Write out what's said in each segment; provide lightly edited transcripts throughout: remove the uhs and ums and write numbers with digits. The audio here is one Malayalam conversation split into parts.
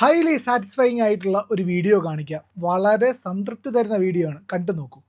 ഹൈലി സാറ്റിസ്ഫൈയിങ് ആയിട്ടുള്ള ഒരു വീഡിയോ കാണിക്കാം. വളരെ സംതൃപ്തി തരുന്ന വീഡിയോ ആണ്. കണ്ടു നോക്കൂ.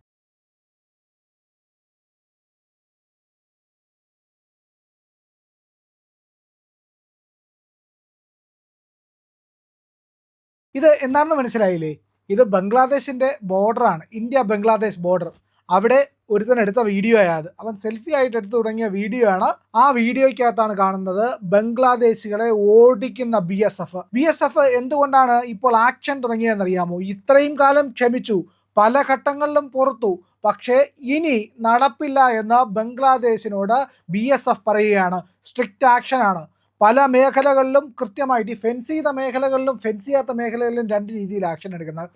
ഇത് എന്താണെന്ന് മനസ്സിലായില്ലേ? ഇത് ബംഗ്ലാദേശിന്റെ ബോർഡറാണ്. India Bangladesh border. അവിടെ ഒരുത്തൻ എടുത്ത വീഡിയോ അത്. അവൻ സെൽഫി ആയിട്ട് എടുത്തു തുടങ്ങിയ വീഡിയോ ആണ്. ആ വീഡിയോയ്ക്കകത്താണ് കാണുന്നത് ബംഗ്ലാദേശികളെ ഓടിക്കുന്ന BSF. BSF എന്തുകൊണ്ടാണ് ഇപ്പോൾ ആക്ഷൻ തുടങ്ങിയതെന്നറിയാമോ? ഇത്രയും കാലം ക്ഷമിച്ചു, പല ഘട്ടങ്ങളിലും പുറത്തു, പക്ഷേ ഇനി നടപ്പില്ല എന്ന് ബംഗ്ലാദേശിനോട് BSF പറയുകയാണ്. സ്ട്രിക്റ്റ് ആക്ഷൻ ആണ്. പല മേഖലകളിലും കൃത്യമായിട്ട് ഈ ഫെൻസ് ചെയ്ത മേഖലകളിലും ഫെൻസ് ചെയ്യാത്ത മേഖലകളിലും രണ്ട് രീതിയിൽ ആക്ഷൻ എടുക്കുന്നത്.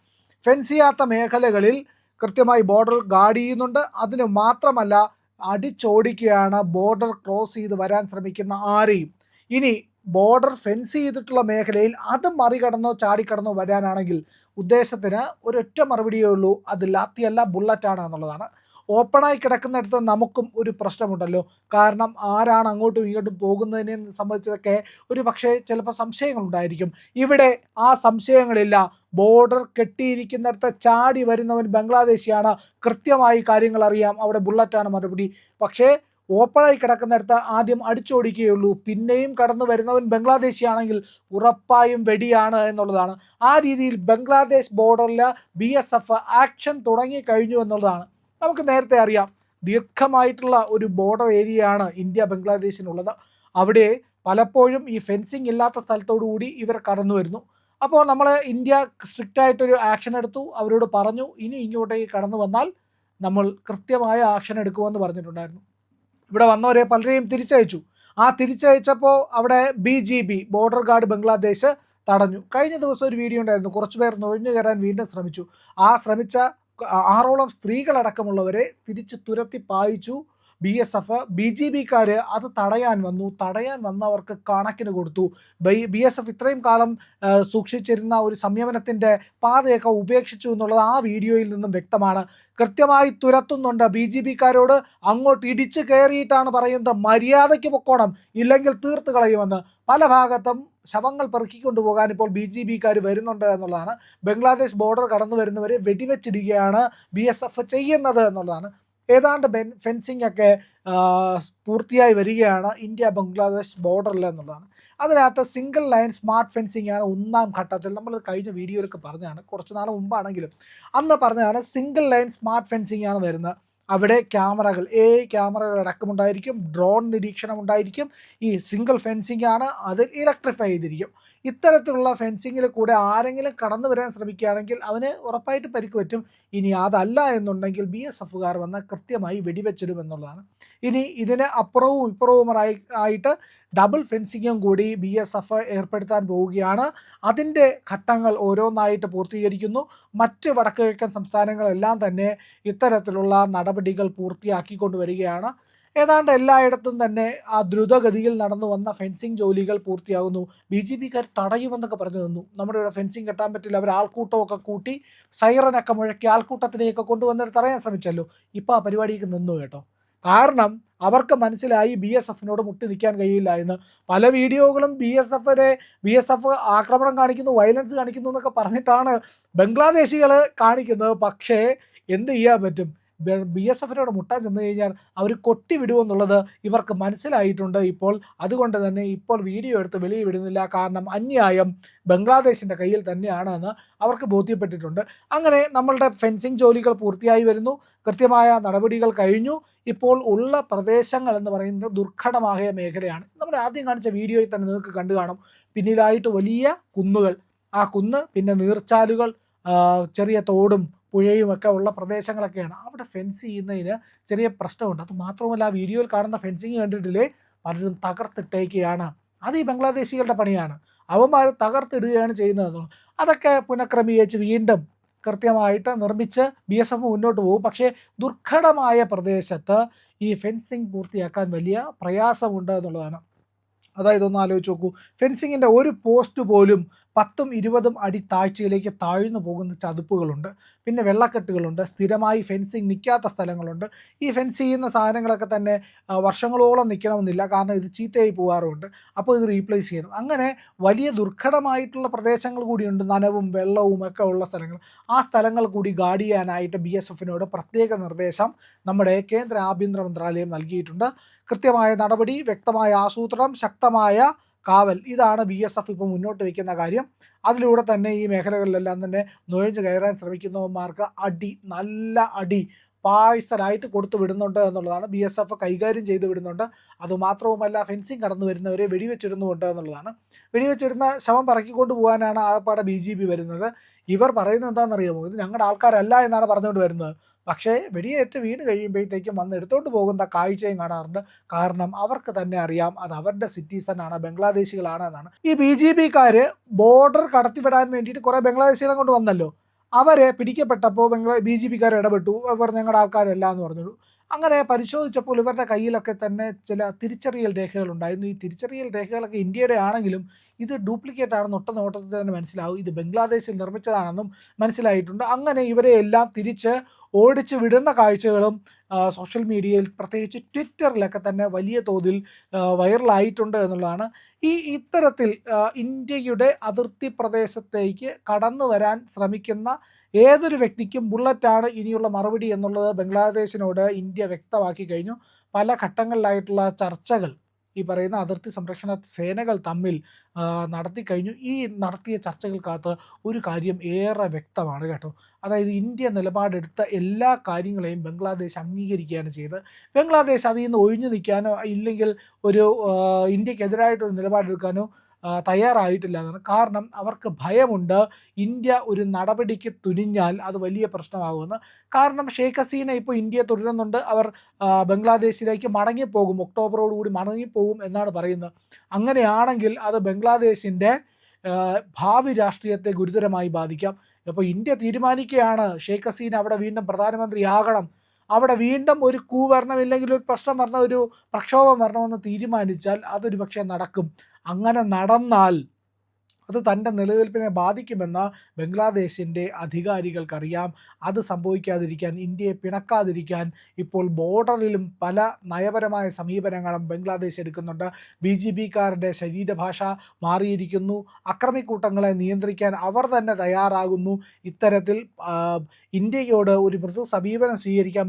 ഫെൻസ് ചെയ്യാത്ത മേഖലകളിൽ കൃത്യമായി ബോർഡർ ഗാർഡ് ചെയ്യുന്നുണ്ട്. അതിന് മാത്രമല്ല, അടിച്ചോടിക്കുകയാണ് ബോർഡർ ക്രോസ് ചെയ്ത് വരാൻ ശ്രമിക്കുന്ന ആരെയും. ഇനി ബോർഡർ ഫെൻസ് ചെയ്തിട്ടുള്ള മേഖലയിൽ അത് മറികടന്നോ ചാടിക്കടന്നോ വരാനാണെങ്കിൽ ഉദ്ദേശത്തിന് ഒരൊറ്റ മറുപടിയേ ഉള്ളൂ, അത് ലാത്തിയല്ല ബുള്ളറ്റാണ് എന്നുള്ളതാണ്. ഓപ്പണായി കിടക്കുന്നിടത്ത് നമുക്കും ഒരു പ്രശ്നമുണ്ടല്ലോ. കാരണം ആരാണ് അങ്ങോട്ടും ഇങ്ങോട്ടും പോകുന്നതിനെ സംബന്ധിച്ചതൊക്കെ ഒരു പക്ഷേ ചിലപ്പോൾ സംശയങ്ങളുണ്ടായിരിക്കും. ഇവിടെ ആ സംശയങ്ങളില്ല. ബോർഡർ കെട്ടിയിരിക്കുന്നിടത്ത് ചാടി വരുന്നവൻ ബംഗ്ലാദേശിയാണ്. കൃത്യമായി കാര്യങ്ങൾ അറിയാം. അവിടെ ബുള്ളറ്റാണ് മറുപടി. പക്ഷേ ഓപ്പണായി കിടക്കുന്നിടത്ത് ആദ്യം അടിച്ചോടിക്കുകയുള്ളൂ. പിന്നെയും കടന്നു വരുന്നവൻ ബംഗ്ലാദേശിയാണെങ്കിൽ ഉറപ്പായും വെടിയാണ് എന്നുള്ളതാണ്. ആ രീതിയിൽ ബംഗ്ലാദേശ് ബോർഡറിൽ BSF ആക്ഷൻ തുടങ്ങിക്കഴിഞ്ഞു എന്നുള്ളതാണ്. നമുക്ക് നേരത്തെ അറിയാം, ദീർഘമായിട്ടുള്ള ഒരു ബോർഡർ ഏരിയയാണ് ഇന്ത്യ ബംഗ്ലാദേശിനുള്ളത്. അവിടെ പലപ്പോഴും ഈ ഫെൻസിങ് ഇല്ലാത്ത സ്ഥലത്തോടു കൂടി ഇവർ കടന്നു വരുന്നു. അപ്പോൾ നമ്മൾ ഇന്ത്യ സ്ട്രിക്റ്റ് ആയിട്ടൊരു ആക്ഷൻ എടുത്തു. അവരോട് പറഞ്ഞു, ഇനി ഇങ്ങോട്ടേക്ക് കടന്നു വന്നാൽ നമ്മൾ കൃത്യമായ ആക്ഷൻ എടുക്കുമെന്ന് പറഞ്ഞിട്ടുണ്ടായിരുന്നു. ഇവിടെ വന്നവരെ പലരെയും തിരിച്ചയച്ചു. ആ തിരിച്ചയച്ചപ്പോൾ അവിടെ BGB ബോർഡർ ഗാർഡ് ബംഗ്ലാദേശ് തടഞ്ഞു. കഴിഞ്ഞ ദിവസം ഒരു വീഡിയോ ഉണ്ടായിരുന്നു. കുറച്ച് പേർ നുഴഞ്ഞു കയറാൻ വീണ്ടും ശ്രമിച്ചു. ആ ശ്രമിച്ച 6ഓളം സ്ത്രീകളടക്കമുള്ളവരെ തിരിച്ച് തുരത്തി പായിച്ചു BSF. BGBക്കാർ അത് തടയാൻ വന്നു. തടയാൻ വന്നവർക്ക് കണക്കിന് കൊടുത്തു. BSF ഇത്രയും കാലം സൂക്ഷിച്ചിരുന്ന ഒരു സംയമനത്തിൻ്റെ പാതയൊക്കെ ഉപേക്ഷിച്ചു എന്നുള്ളത് ആ വീഡിയോയിൽ നിന്നും വ്യക്തമാണ്. കൃത്യമായി തുരത്തുന്നുണ്ട്. BGBക്കാരോട് അങ്ങോട്ട് ഇടിച്ചു കയറിയിട്ടാണ് പറയുന്നത്, മര്യാദയ്ക്ക് പൊക്കോണം, ഇല്ലെങ്കിൽ തീർത്ത് കളയുമെന്ന്. പല ഭാഗത്തും ശവങ്ങൾ പെറുക്കിക്കൊണ്ടുപോകാൻ ഇപ്പോൾ BGBക്കാർ വരുന്നുണ്ട് എന്നുള്ളതാണ്. ബംഗ്ലാദേശ് ബോർഡർ കടന്നു വരുന്നവരെ വെടിവെച്ചിടുകയാണ് BSF ചെയ്യുന്നത് എന്നുള്ളതാണ്. ഏതാണ്ട് ഫെൻസിങ് ഒക്കെ പൂർത്തിയായി വരികയാണ് ഇന്ത്യ ബംഗ്ലാദേശ് ബോർഡറിൽ എന്നുള്ളതാണ്. അതിനകത്ത് സിംഗിൾ ലൈൻ സ്മാർട്ട് ഫെൻസിങ് ആണ് ഒന്നാം ഘട്ടത്തിൽ. നമ്മൾ കഴിഞ്ഞ വീഡിയോയിലൊക്കെ പറഞ്ഞതാണ്, കുറച്ച് നാൾ മുമ്പാണെങ്കിലും അന്ന് പറഞ്ഞതാണ്. സിംഗിൾ ലൈൻ സ്മാർട്ട് ഫെൻസിങ് ആണ് വരുന്നത്. അവിടെ ക്യാമറകൾ, ക്യാമറകൾ അടക്കമുണ്ടായിരിക്കും, ഡ്രോൺ നിരീക്ഷണം ഉണ്ടായിരിക്കും. ഈ സിംഗിൾ ഫെൻസിങ് ആണ്, അത് ഇലക്ട്രിഫൈ ചെയ്തിരിക്കും. ഇത്തരത്തിലുള്ള ഫെൻസിങ്ങിൽ കൂടെ ആരെങ്കിലും കടന്നു വരാൻ ശ്രമിക്കുകയാണെങ്കിൽ അവന് ഉറപ്പായിട്ട് പരിക്ക് പറ്റും. ഇനി അതല്ല എന്നുണ്ടെങ്കിൽ BSFകാർ വന്ന് കൃത്യമായി വെടിവെച്ചിടും എന്നുള്ളതാണ്. ഇനി ഇതിന് അപ്പുറവും ഇപ്പുറവുമായി ആയിട്ട് ഡബിൾ ഫെൻസിങ്ങും കൂടി BSF ഏർപ്പെടുത്താൻ പോവുകയാണ്. അതിൻ്റെ ഘട്ടങ്ങൾ ഓരോന്നായിട്ട് പൂർത്തീകരിക്കുന്നു. മറ്റ് വടക്ക് കിഴക്കൻ സംസ്ഥാനങ്ങളെല്ലാം തന്നെ ഇത്തരത്തിലുള്ള നടപടികൾ പൂർത്തിയാക്കിക്കൊണ്ടുവരികയാണ്. ഏതാണ്ട് എല്ലായിടത്തും തന്നെ ആ ദ്രുതഗതിയിൽ നടന്നു വന്ന ഫെൻസിങ് ജോലികൾ പൂർത്തിയാകുന്നു. BGBക്കാർ തടയുമെന്നൊക്കെ പറഞ്ഞു തന്നു. നമ്മുടെ ഇവിടെ ഫെൻസിങ് കെട്ടാൻ പറ്റില്ല. അവർ ആൾക്കൂട്ടമൊക്കെ കൂട്ടി സൈറനൊക്കെ മുഴക്കി ആൾക്കൂട്ടത്തിനെയൊക്കെ കൊണ്ടുവന്നിട്ട് തടയാൻ ശ്രമിച്ചല്ലോ. ഇപ്പോൾ ആ പരിപാടിക്ക് നിന്നു കേട്ടോ. കാരണം അവർക്ക് മനസ്സിലായി BSFനോട് മുട്ടി നിൽക്കാൻ കഴിയില്ല എന്ന്. പല വീഡിയോകളും BSF ആക്രമണം കാണിക്കുന്നു, വയലൻസ് കാണിക്കുന്നു എന്നൊക്കെ പറഞ്ഞിട്ടാണ് ബംഗ്ലാദേശികൾ കാണിക്കുന്നത്. പക്ഷേ എന്ത് ചെയ്യാൻ പറ്റും? BSFനോട് മുട്ടാൻ ചെന്ന് കഴിഞ്ഞാൽ അവർ കൊട്ടി വിടുമെന്നുള്ളത് ഇവർക്ക് മനസ്സിലായിട്ടുണ്ട് ഇപ്പോൾ. അതുകൊണ്ട് തന്നെ ഇപ്പോൾ വീഡിയോ എടുത്ത് വെളിയിൽ വിടുന്നില്ല. കാരണം അന്യായം ബംഗ്ലാദേശിൻ്റെ കയ്യിൽ തന്നെയാണ് എന്ന് അവർക്ക് ബോധ്യപ്പെട്ടിട്ടുണ്ട്. അങ്ങനെ നമ്മളുടെ ഫെൻസിങ് ജോലികൾ പൂർത്തിയായി വരുന്നു. കൃത്യമായ നടപടികൾ കഴിഞ്ഞു. ഇപ്പോൾ ഉള്ള പ്രദേശങ്ങൾ എന്ന് പറയുന്നത് ദുർഘടമായ മേഖലയാണ്. നമ്മുടെ ആദ്യം കാണിച്ച വീഡിയോയിൽ തന്നെ നിങ്ങൾക്ക് കണ്ടു കാണും. പിന്നിലായിട്ട് വലിയ കുന്നുകൾ, ആ കുന്ന്, പിന്നെ നീർച്ചാലുകൾ, ചെറിയ തോടും പുഴയും ഒക്കെ ഉള്ള പ്രദേശങ്ങളൊക്കെയാണ്. അവിടെ ഫെൻസ് ചെയ്യുന്നതിന് ചെറിയ പ്രശ്നമുണ്ട്. അത് മാത്രമല്ല, ആ വീഡിയോയിൽ കാണുന്ന ഫെൻസിങ് കണ്ടിട്ടില്ലേ, പലതും തകർത്തിട്ടേക്കുകയാണ്. അത് ഈ ബംഗ്ലാദേശികളുടെ പണിയാണ്. അവന്മാർ തകർത്തിടുകയാണ് ചെയ്യുന്നത്. അതൊക്കെ പുനഃക്രമീകരിച്ച് വീണ്ടും കൃത്യമായിട്ട് നിർമ്മിച്ച് BSF മുന്നോട്ട് പോകും. പക്ഷേ ദുർഘടമായ പ്രദേശത്ത് ഈ ഫെൻസിങ് പൂർത്തിയാക്കാൻ വലിയ പ്രയാസമുണ്ട് എന്നുള്ളതാണ്. അതായത് ഒന്ന് ആലോചിച്ച് നോക്കൂ, ഫെൻസിങ്ങിൻ്റെ ഒരു പോസ്റ്റ് പോലും 10-20 അടി താഴ്ചയിലേക്ക് താഴ്ന്നു പോകുന്ന ചതുപ്പുകളുണ്ട്, പിന്നെ വെള്ളക്കെട്ടുകളുണ്ട്, സ്ഥിരമായി ഫെൻസിങ് നിൽക്കാത്ത സ്ഥലങ്ങളുണ്ട്. ഈ ഫെൻസ് ചെയ്യുന്ന സാധനങ്ങളൊക്കെ തന്നെ വർഷങ്ങളോളം നിൽക്കണമെന്നില്ല, കാരണം ഇത് ചീത്തയായി പോകാറുമുണ്ട്. അപ്പോൾ ഇത് റീപ്ലേസ് ചെയ്യണം. അങ്ങനെ വലിയ ദുർഘടമായിട്ടുള്ള പ്രദേശങ്ങൾ കൂടിയുണ്ട്, നനവും വെള്ളവും ഒക്കെ ഉള്ള സ്ഥലങ്ങൾ. ആ സ്ഥലങ്ങൾ കൂടി ഗാർഡ് ചെയ്യാനായിട്ട് BSFനോട് പ്രത്യേക നിർദ്ദേശം നമ്മുടെ കേന്ദ്ര ആഭ്യന്തര മന്ത്രാലയം നൽകിയിട്ടുണ്ട്. കൃത്യമായ നടപടി, വ്യക്തമായ ആസൂത്രണം, ശക്തമായ കാവൽ, ഇതാണ് BSF ഇപ്പോൾ മുന്നോട്ട് വയ്ക്കുന്ന കാര്യം. അതിലൂടെ തന്നെ ഈ മേഖലകളിലെല്ലാം തന്നെ നുഴഞ്ഞു കയറാൻ ശ്രമിക്കുന്നവന്മാർക്ക് നല്ല അടി പാഴ്സലായിട്ട് കൊടുത്തു വിടുന്നുണ്ട് എന്നുള്ളതാണ്. BSF കൈകാര്യം ചെയ്ത് വിടുന്നുണ്ട്. അതുമാത്രവുമല്ല, ഫെൻസിങ് കടന്നു വരുന്നവരെ വെടിവെച്ചിടുന്നുണ്ട് എന്നുള്ളതാണ്. വെടിവെച്ചിടുന്ന ശവം പറക്കിക്കൊണ്ട് പോകാനാണ് ആകപ്പാടെ BJP വരുന്നത്. ഇവർ പറയുന്നത് എന്താണെന്നറിയാമോ? ഇത് ഞങ്ങളുടെ ആൾക്കാരല്ല എന്നാണ് പറഞ്ഞുകൊണ്ട് വരുന്നത്. പക്ഷേ വെടിയേറ്റ് വീണ് കഴിയുമ്പോഴത്തേക്കും വന്ന് എടുത്തോണ്ട് പോകുന്ന കാഴ്ചയും കാണാറുണ്ട്. കാരണം അവർക്ക് തന്നെ അറിയാം അത് അവരുടെ സിറ്റിസൺ ആണ്, ബംഗ്ലാദേശികളാണ് എന്നാണ്. ഈ BJPക്കാർ ബോർഡർ കടത്തിവിടാൻ വേണ്ടിയിട്ട് കുറേ ബംഗ്ലാദേശികളെ കൊണ്ട് വന്നല്ലോ. അവരെ പിടിക്കപ്പെട്ടപ്പോൾ BJPക്കാർ ഇടപെട്ടു. അവർ ഞങ്ങളുടെ ആൾക്കാരല്ല എന്ന് പറഞ്ഞു. അങ്ങനെ പരിശോധിച്ചപ്പോൾ ഇവരുടെ കയ്യിലൊക്കെ തന്നെ ചില തിരിച്ചറിയൽ രേഖകളുണ്ടായിരുന്നു. ഈ തിരിച്ചറിയൽ രേഖകളൊക്കെ ഇന്ത്യയുടെ ആണെങ്കിലും ഇത് ഡ്യൂപ്ലിക്കേറ്റ് ആണെന്ന് ഒട്ട നോട്ടത്തിൽ തന്നെ മനസ്സിലാവും. ഇത് ബംഗ്ലാദേശിൽ നിർമ്മിച്ചതാണെന്നും മനസ്സിലായിട്ടുണ്ട്. അങ്ങനെ ഇവരെ എല്ലാം തിരിച്ച് ഓടിച്ചു വിടുന്ന കാഴ്ചകളും സോഷ്യൽ മീഡിയയിൽ, പ്രത്യേകിച്ച് ട്വിറ്ററിലൊക്കെ തന്നെ വലിയ തോതിൽ വൈറലായിട്ടുണ്ട് എന്നുള്ളതാണ്. ഇത്തരത്തിൽ ഇന്ത്യയുടെ അതിർത്തി പ്രദേശത്തേക്ക് കടന്നു വരാൻ ശ്രമിക്കുന്ന ഏതൊരു വ്യക്തിക്കും ബുള്ളറ്റാണ് ഇനിയുള്ള മറുപടി എന്നുള്ളത് ബംഗ്ലാദേശിനോട് ഇന്ത്യ വ്യക്തമാക്കി കഴിഞ്ഞു. പല ഘട്ടങ്ങളിലായിട്ടുള്ള ചർച്ചകൾ ഈ പറയുന്ന അതിർത്തി സംരക്ഷണ സേനകൾ തമ്മിൽ നടത്തി കഴിഞ്ഞു. ഈ നടത്തിയ ചർച്ചകൾക്കകത്ത് ഒരു കാര്യം ഏറെ വ്യക്തമാണ് കേട്ടോ. അതായത് ഇന്ത്യ നിലപാടെടുത്ത എല്ലാ കാര്യങ്ങളെയും ബംഗ്ലാദേശ് അംഗീകരിക്കുകയാണ് ചെയ്തത്. ബംഗ്ലാദേശ് അതിൽ നിന്ന് ഒഴിഞ്ഞു നിൽക്കാനോ ഇല്ലെങ്കിൽ ഒരു ഇന്ത്യക്കെതിരായിട്ടൊരു നിലപാടെടുക്കാനോ തയ്യാറായിട്ടില്ല എന്നാണ്. കാരണം അവർക്ക് ഭയമുണ്ട്, ഇന്ത്യ ഒരു നടപടിക്ക് തുനിഞ്ഞാൽ അത് വലിയ പ്രശ്നമാകുമെന്ന്. കാരണം ഷെയ്ഖ് ഹസീന ഇപ്പോൾ ഇന്ത്യയെ തുടരുന്നുണ്ട്. അവർ ബംഗ്ലാദേശിലേക്ക് മടങ്ങിപ്പോകും, ഒക്ടോബറോടുകൂടി മടങ്ങിപ്പോകും എന്നാണ് പറയുന്നത്. അങ്ങനെയാണെങ്കിൽ അത് ബംഗ്ലാദേശിൻ്റെ ഭാവി രാഷ്ട്രീയത്തെ ഗുരുതരമായി ബാധിക്കാം. അപ്പോൾ ഇന്ത്യ തീരുമാനിക്കുകയാണ് ഷെയ്ഖ് ഹസീന അവിടെ വീണ്ടും പ്രധാനമന്ത്രിയാകണം, അവിടെ വീണ്ടും ഒരു കൂ വരണം, ഇല്ലെങ്കിൽ ഒരു പ്രശ്നം വരണം, ഒരു പ്രക്ഷോഭം വരണമെന്ന് തീരുമാനിച്ചാൽ അതൊരു പക്ഷേ നടക്കും. അങ്ങനെ നടന്നാൽ അത് തൻ്റെ നിലനിൽപ്പിനെ ബാധിക്കുമെന്ന് ബംഗ്ലാദേശിൻ്റെ അധികാരികൾക്കറിയാം. അത് സംഭവിക്കാതിരിക്കാൻ, ഇന്ത്യയെ പിണക്കാതിരിക്കാൻ ഇപ്പോൾ ബോർഡറിലും പല നയപരമായ സമീപനങ്ങളും ബംഗ്ലാദേശ് എടുക്കുന്നുണ്ട്. BJPക്കാരുടെ ശരീരഭാഷ മാറിയിരിക്കുന്നു. അക്രമിക്കൂട്ടങ്ങളെ നിയന്ത്രിക്കാൻ അവർ തന്നെ തയ്യാറാകുന്നു. ഇത്തരത്തിൽ ഇന്ത്യയോട് ഒരു മൃദു സമീപനം സ്വീകരിക്കാൻ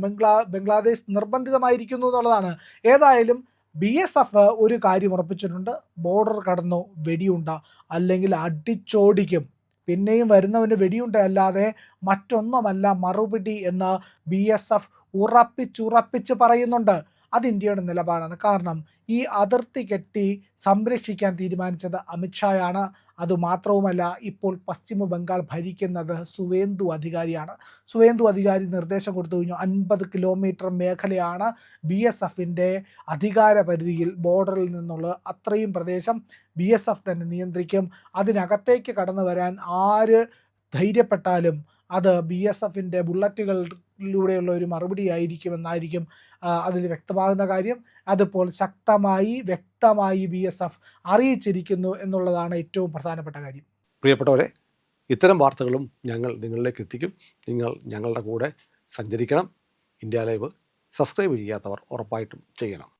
ബംഗ്ലാദേശ് നിർബന്ധിതമായിരിക്കുന്നു എന്നുള്ളതാണ്. ഏതായാലും BSF ഒരു കാര്യം ഉറപ്പിച്ചിട്ടുണ്ട്, ബോർഡർ കടന്നു വെടിയുണ്ട അല്ലെങ്കിൽ അടിച്ചോടിക്കും, പിന്നെയും വരുന്നവന് വെടിയുണ്ട അല്ലാതെ മറ്റൊന്നുമല്ല മറുപടി എന്ന് BSF ഉറപ്പിച്ച് പറയുന്നുണ്ട്. അത് ഇന്ത്യയുടെ നിലപാടാണ്. കാരണം ഈ അതിർത്തി കെട്ടി സംരക്ഷിക്കാൻ തീരുമാനിച്ചത് അമിത്ഷായാണ്. അതുമാത്രവുമല്ല, ഇപ്പോൾ പശ്ചിമ ബംഗാൾ ഭരിക്കുന്നത് സുവേന്ദു അധികാരിയാണ്. സുവേന്ദു അധികാരി നിർദ്ദേശം കൊടുത്തു കഴിഞ്ഞു, 50 കിലോമീറ്റർ മേഖലയാണ് BSFൻ്റെ അധികാര പരിധിയിൽ. ബോർഡറിൽ നിന്നുള്ള അത്രയും പ്രദേശം BSF തന്നെ നിയന്ത്രിക്കും. അതിനകത്തേക്ക് കടന്നു വരാൻ ആര് ധൈര്യപ്പെട്ടാലും അത് BSFൻ്റെ ബുള്ളറ്റുകളിലൂടെയുള്ള ഒരു മറുപടി ആയിരിക്കുമെന്നായിരിക്കും അതിൽ വ്യക്തമാകുന്ന കാര്യം. അതിപ്പോൾ വ്യക്തമായി BSF അറിയിച്ചിരിക്കുന്നു എന്നുള്ളതാണ് ഏറ്റവും പ്രധാനപ്പെട്ട കാര്യം. പ്രിയപ്പെട്ടവരെ, ഇത്തരം വാർത്തകളും ഞങ്ങൾ നിങ്ങളിലേക്ക് എത്തിക്കും. നിങ്ങൾ ഞങ്ങളുടെ കൂടെ സഞ്ചരിക്കണം. ഇന്ത്യ ലൈവ് സബ്സ്ക്രൈബ് ചെയ്യാത്തവർ ഉറപ്പായിട്ടും ചെയ്യണം.